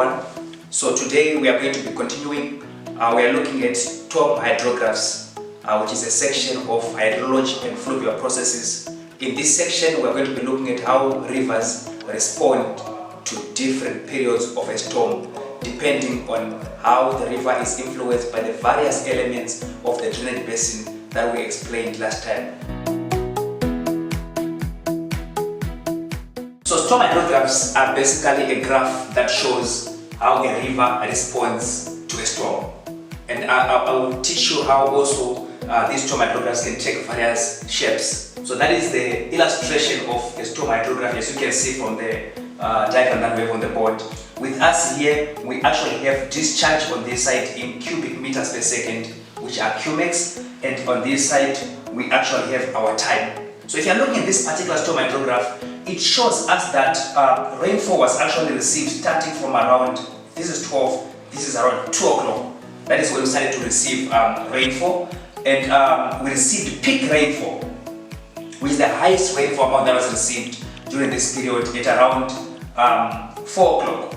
everyone. So today we are going to be continuing. We are looking at Storm Hydrographs, which is a section of hydrology and fluvial processes. In this section, we are going to be looking at how rivers respond to different periods of a storm, depending on how the river is influenced by the various elements of the drainage basin that we explained last time. So storm hydrographs are basically a graph that shows how a river responds to a storm. And I will teach you how also these storm hydrographs can take various shapes. So that is the illustration of a storm hydrograph, as you can see from the diagram that we have on the board. With us here, we actually have discharge on this side in cubic meters per second, which are cumex, and on this side, we actually have our time. So if you're looking at this particular storm hydrograph, it shows us that rainfall was actually received starting from around, this is 12, this is around 2 o'clock. That is when we started to receive rainfall, and we received peak rainfall, which is the highest rainfall amount that was received during this period at around 4 o'clock.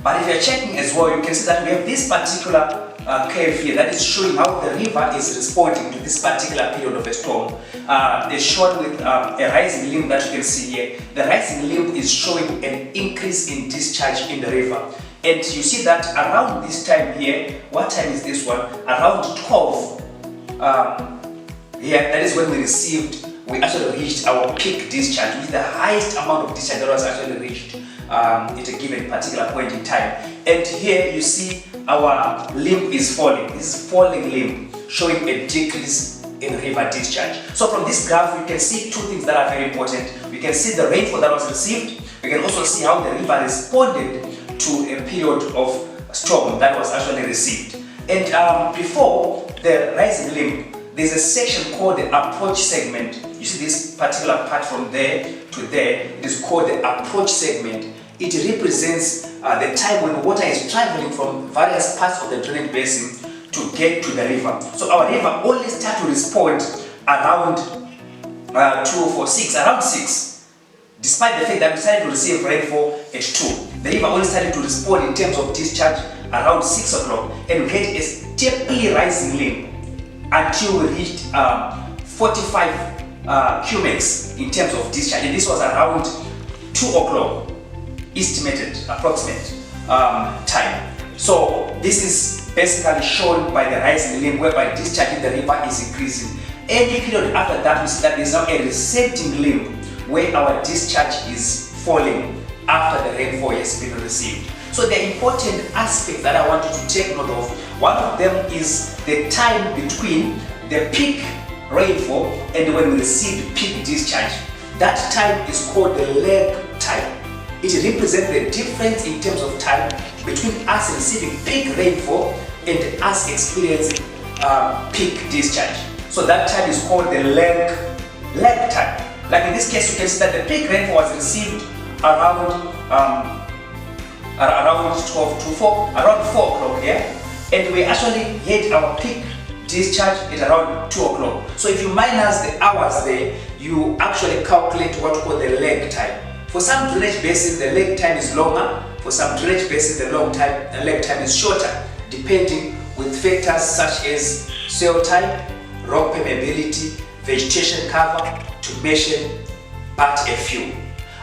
But if you're checking as well, you can see that we have this particular curve here that is showing how the river is responding to this particular period of a storm. They're shown with a rising limb that you can see here. The rising limb is showing an increase in discharge in the river. And you see that around this time here, what time is this one? Around 12 here, that is when we actually reached our peak discharge, with the highest amount of discharge that was actually reached at a given particular point in time. And here you see our limb is falling. This is falling limb, showing a decrease in river discharge. So from this graph, we can see two things that are very important. We can see the rainfall that was received. We can also see how the river responded to a period of storm that was actually received. And before the rising limb, there's a section called the approach segment. You see this particular part from there to there, it is called the approach segment. It represents the time when water is traveling from various parts of the drainage basin to get to the river. So our river only starts to respond around 6. Despite the fact that we started to receive rainfall at 2. The river only started to respond in terms of discharge around 6 o'clock, and we had a steeply rising limb until we reached 45 cumex in terms of discharge, and this was around 2 o'clock estimated approximate time. So this is basically shown by the rising limb, whereby discharge in the river is increasing. Every period after that, we see that there is now a receding limb where our discharge is falling after the rainfall has been received. So the important aspect that I want you to take note of, one of them is the time between the peak rainfall and when we receive peak discharge. That time is called the lag time. It represents the difference in terms of time between us receiving peak rainfall and us experiencing peak discharge. So that time is called the lag time. Like in this case, you can see that the peak rainfall was received around 12 to 4, around 4 o'clock here, and we actually had our peak discharge at around 2 o'clock. So if you minus the hours there, you actually calculate what we call the lag time. For some drainage basins, the lag time is longer. For some drainage basins, the lag time is shorter, depending with factors such as soil type, rock permeability, vegetation cover, to mention but a few.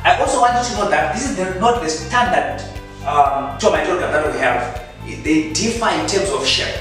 I also want you to know that this is not the standard storm hydrograph that we have. They differ in terms of shape.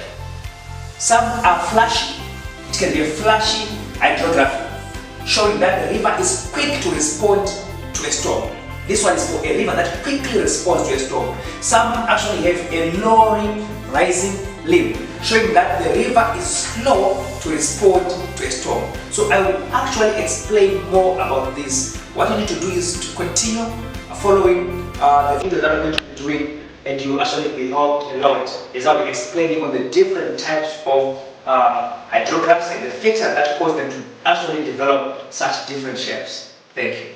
Some are flashy. It can be a flashy hydrography, showing that the river is quick to respond to a storm. This one is for a river that quickly responds to a storm. Some actually have a lowering, rising limb, showing that the river is slow to respond to a storm. So I will actually explain more about this. What you need to do is to continue following the video that I'm going to be doing, and you actually be helped a lot as I'll be explaining on the different types of hydrographs and the factors that cause them to actually develop such different shapes. Thank you.